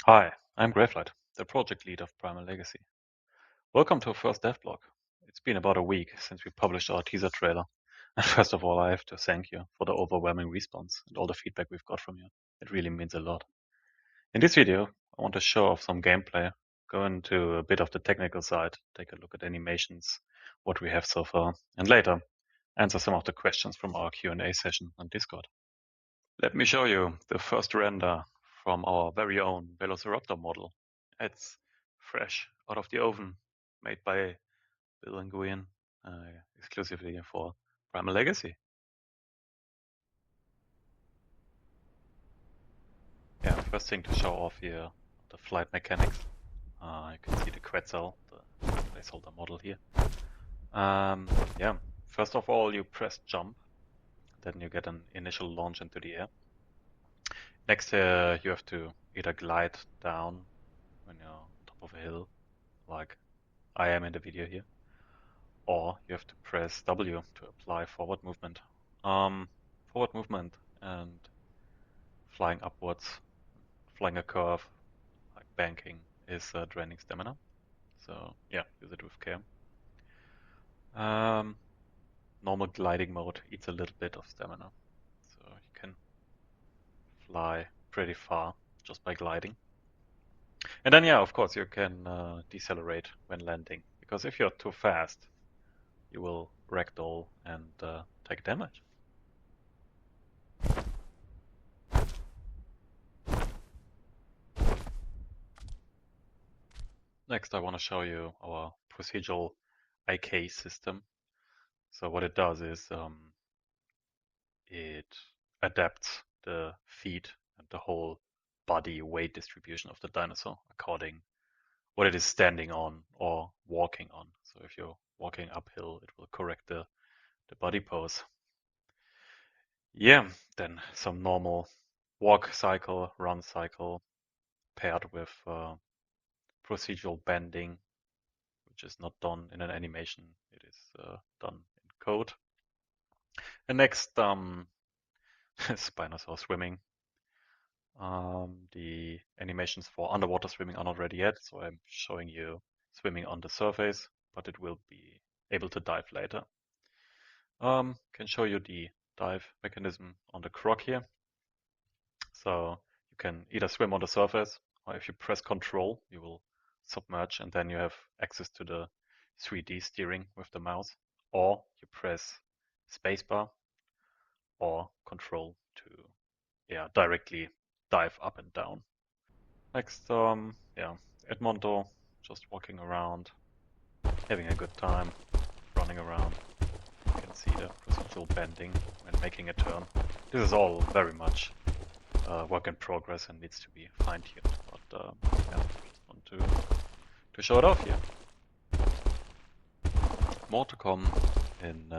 Hi, I'm Gravelight, the project lead of Primal Legacy. Welcome to our first devlog. It's been about a week since we published our teaser trailer. And first of all, I have to thank you for the overwhelming response and all the feedback we've got from you. It really means a lot. In this video, I want to show off some gameplay, go into a bit of the technical side, take a look at animations, what we have so far, and later answer some of the questions from our Q&A session on Discord. Let me show you the first render from our very own Velociraptor model. It's fresh out of the oven, made by Bill and Nguyen, exclusively for Primal Legacy. Yeah, first thing to show off here, the flight mechanics. You can see the Quetzal, the placeholder model here. Yeah, first of all, you press jump, then you get an initial launch into the air. Next, you have to either glide down when you're on top of a hill, like I am in the video here, or you have to press W to apply forward movement. Forward movement and flying upwards, flying a curve, like banking, is draining stamina. So yeah, use it with care. Normal gliding mode eats a little bit of stamina, so you can fly pretty far just by gliding. And then yeah, of course, you can decelerate when landing, because if you're too fast, you will ragdoll and take damage. Next, I want to show you our procedural IK system. So what it does is it adapts the feet and the whole body weight distribution of the dinosaur according what it is standing on or walking on. So if you're walking uphill, it will correct the body pose. Yeah, then some normal walk cycle, run cycle paired with procedural bending, which is not done in an animation. It is done in code. And next, Spinosaur swimming. The animations for underwater swimming are not ready yet, so I'm showing you swimming on the surface, but it will be able to dive later. Can show you the dive mechanism on the croc here. So you can either swim on the surface, or if you press Control, you will submerge, and then you have access to the 3D steering with the mouse, or you press spacebar or Control to directly dive up and down. Next, yeah, Edmondo, just walking around, having a good time, running around. You can see the procedural bending when making a turn. This is all very much work in progress and needs to be fine-tuned, but yeah, just want to show it off here. More to come in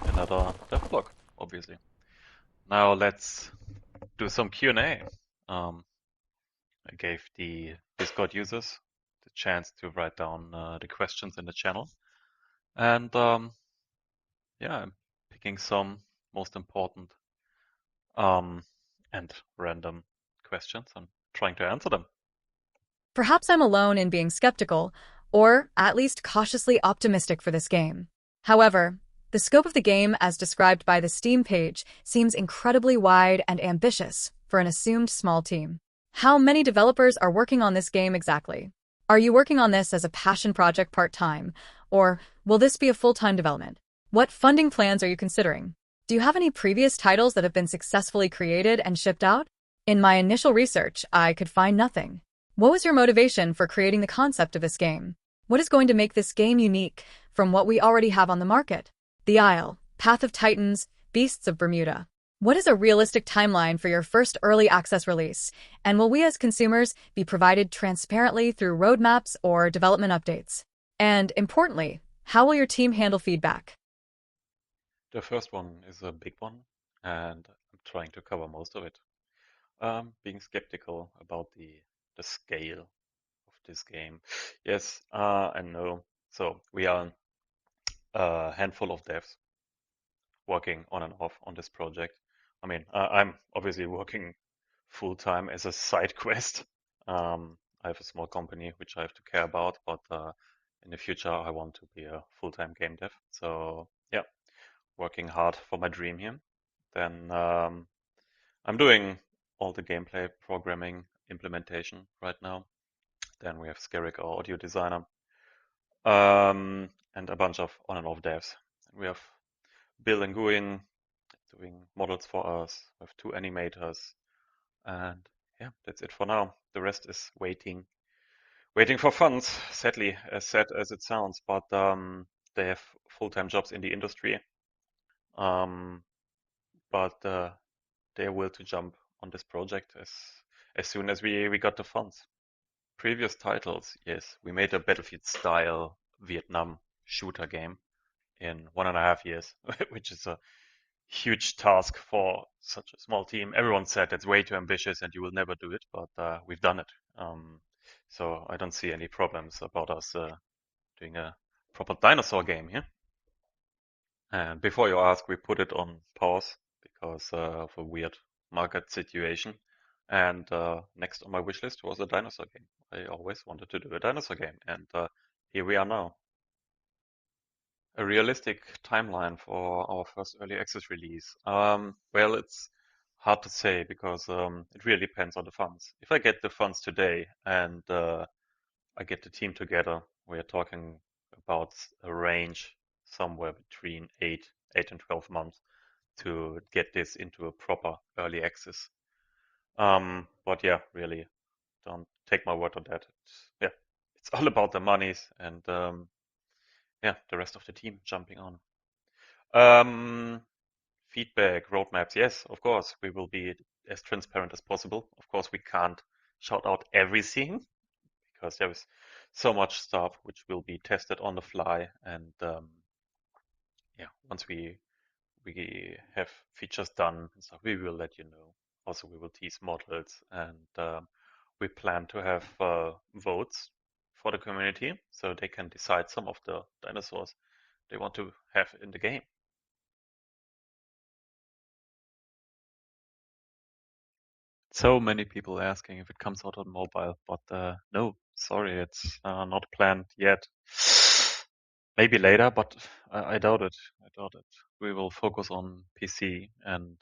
another devlog, obviously. Now let's do some Q&A. I gave the Discord users the chance to write down the questions in the channel. And yeah, I'm picking some most important and random questions and trying to answer them. Perhaps I'm alone in being skeptical, or at least cautiously optimistic for this game. However, the scope of the game as described by the Steam page seems incredibly wide and ambitious for an assumed small team. How many developers are working on this game exactly? Are you working on this as a passion project part-time, or will this be a full-time development? What funding plans are you considering? Do you have any previous titles that have been successfully created and shipped out? In my initial research, I could find nothing. What was your motivation for creating the concept of this game? What is going to make this game unique from what we already have on the market? The Isle, Path of Titans, Beasts of Bermuda. What is a realistic timeline for your first early access release? And will we as consumers be provided transparently through roadmaps or development updates? And importantly, how will your team handle feedback? The first one is a big one, and I'm trying to cover most of it. Being skeptical about the scale of this game. Yes, and no. So we are a handful of devs working on and off on this project. I mean, I'm obviously working full time as a side quest. I have a small company which I have to care about, but in the future I want to be a full-time game dev. So yeah, working hard for my dream here. Then I'm doing all the gameplay programming implementation right now. Then we have Skerrick, our audio designer, and a bunch of on and off devs. We have Bill and Guin doing models for us. We have two animators, and yeah, that's it for now. The rest is waiting for funds. Sadly, as sad as it sounds, but they have full-time jobs in the industry. Um, but they're will to jump on this project as soon as we got the funds. Previous titles, yes, we made a Battlefield-style Vietnam shooter game in 1.5 years, which is a huge task for such a small team. Everyone said it's way too ambitious and you will never do it, but we've done it. So I don't see any problems about us doing a proper dinosaur game here. And before you ask, we put it on pause because of a weird market situation. And next on my wish list was a dinosaur game. I always wanted to do a dinosaur game, and here we are now. A realistic timeline for our first early access release. Well, it's hard to say because it really depends on the funds. If I get the funds today and I get the team together, we're talking about a range somewhere between 8 and 12 months to get this into a proper early access. But yeah, really, don't take my word on that. Yeah, it's all about the monies and yeah, the rest of the team jumping on. Um, Feedback, roadmaps, yes, of course, we will be as transparent as possible. Of course, we can't shout out everything because there is so much stuff which will be tested on the fly. And yeah, once we have features done and stuff, we will let you know. Also, we will tease models, and we plan to have votes for the community so they can decide some of the dinosaurs they want to have in the game. So many people asking if it comes out on mobile, but no, sorry, it's not planned yet. Maybe later, but I doubt it. I doubt it. We will focus on PC and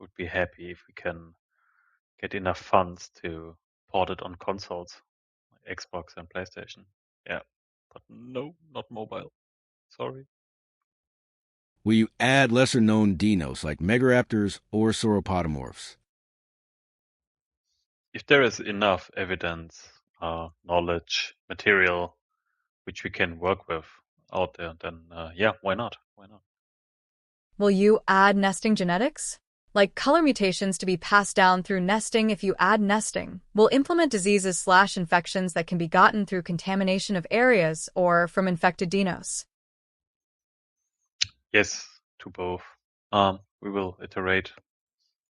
would be happy if we can get enough funds to port it on consoles, like Xbox and PlayStation. Yeah, but no, not mobile. Sorry. Will you add lesser known dinos like megaraptors or sauropodomorphs? If there is enough evidence, knowledge, material which we can work with out there, then yeah, why not? Why not? Will you add nesting genetics? Like color mutations to be passed down through nesting if you add nesting. Will implement diseases/infections that can be gotten through contamination of areas or from infected dinos. Yes, to both. We will iterate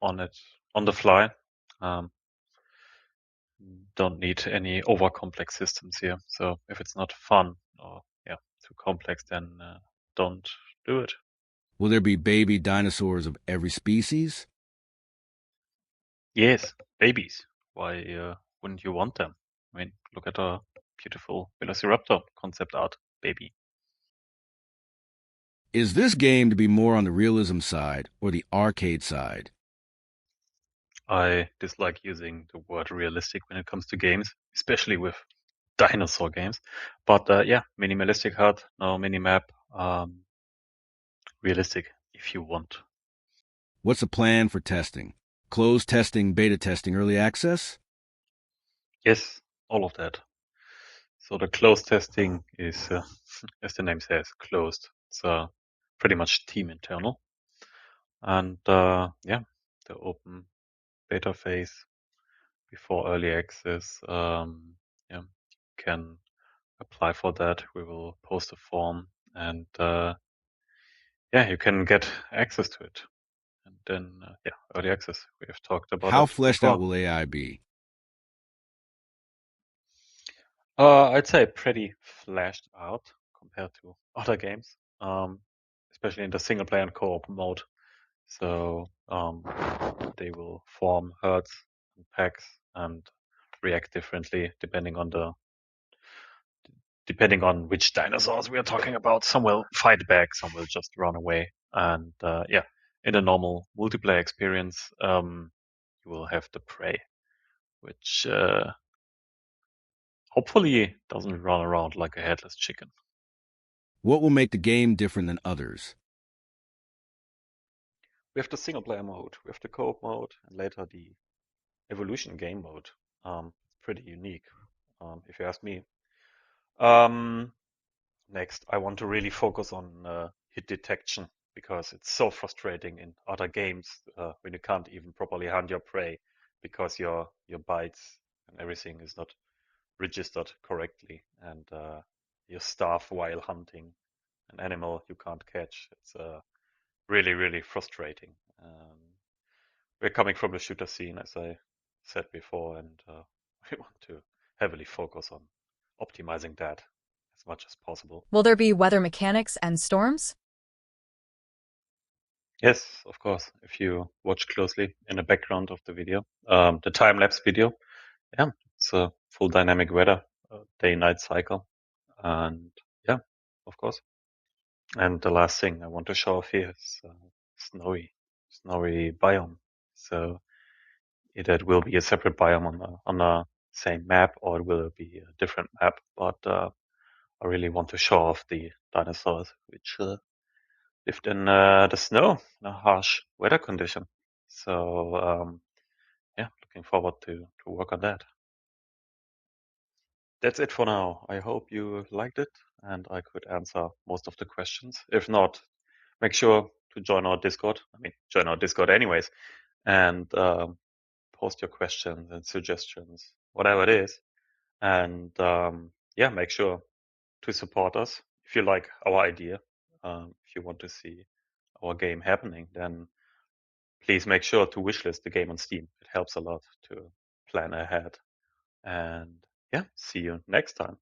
on it on the fly. Um, don't need any over complex systems here. So if it's not fun or yeah, too complex, then don't do it. Will there be baby dinosaurs of every species? Yes, babies. Why wouldn't you want them? I mean, look at a beautiful Velociraptor concept art baby. Is this game to be more on the realism side or the arcade side? I dislike using the word realistic when it comes to games, especially with dinosaur games. But yeah, minimalistic HUD, no minimap, realistic if you want. What's the plan for testing? Closed testing, beta testing, early access? Yes, all of that. So the closed testing is, as the name says, closed. It's pretty much team internal. And yeah, the open beta phase before early access, yeah, you can apply for that. We will post a form and yeah, you can get access to it. And then, yeah, early access. We have talked about How it fleshed out before. will AI be? I'd say pretty fleshed out compared to other games, especially in the single player and co-op mode. So they will form herds packs and react differently depending on which dinosaurs we are talking about. Some will fight back, some will just run away. And yeah, in a normal multiplayer experience, you will have the prey, which hopefully doesn't run around like a headless chicken. What will make the game different than others? We have the single player mode, we have the co-op mode, and later the evolution game mode. It's pretty unique, if you ask me. Um, Next, I want to really focus on hit detection because it's so frustrating in other games when you can't even properly hunt your prey because your bites and everything is not registered correctly, and you starve while hunting an animal you can't catch. It's really frustrating. We're coming from the shooter scene, as I said before, and we want to heavily focus on optimizing that as much as possible. Will there be weather mechanics and storms? Yes, of course. If you watch closely in the background of the video, the time-lapse video, yeah, it's a full dynamic weather, day-night cycle, and yeah, of course. And the last thing I want to show off here is snowy biome. So either it will be a separate biome on the same map, or it will be a different map. But I really want to show off the dinosaurs, which lived in the snow in a harsh weather condition. So yeah, looking forward to work on that. That's it for now. I hope you liked it and I could answer most of the questions. If not, make sure to join our Discord. I mean, join our Discord anyways, and post your questions and suggestions, whatever it is. And yeah, make sure to support us if you like our idea. If you want to see our game happening, then please make sure to wishlist the game on Steam. It helps a lot to plan ahead. And yeah, see you next time.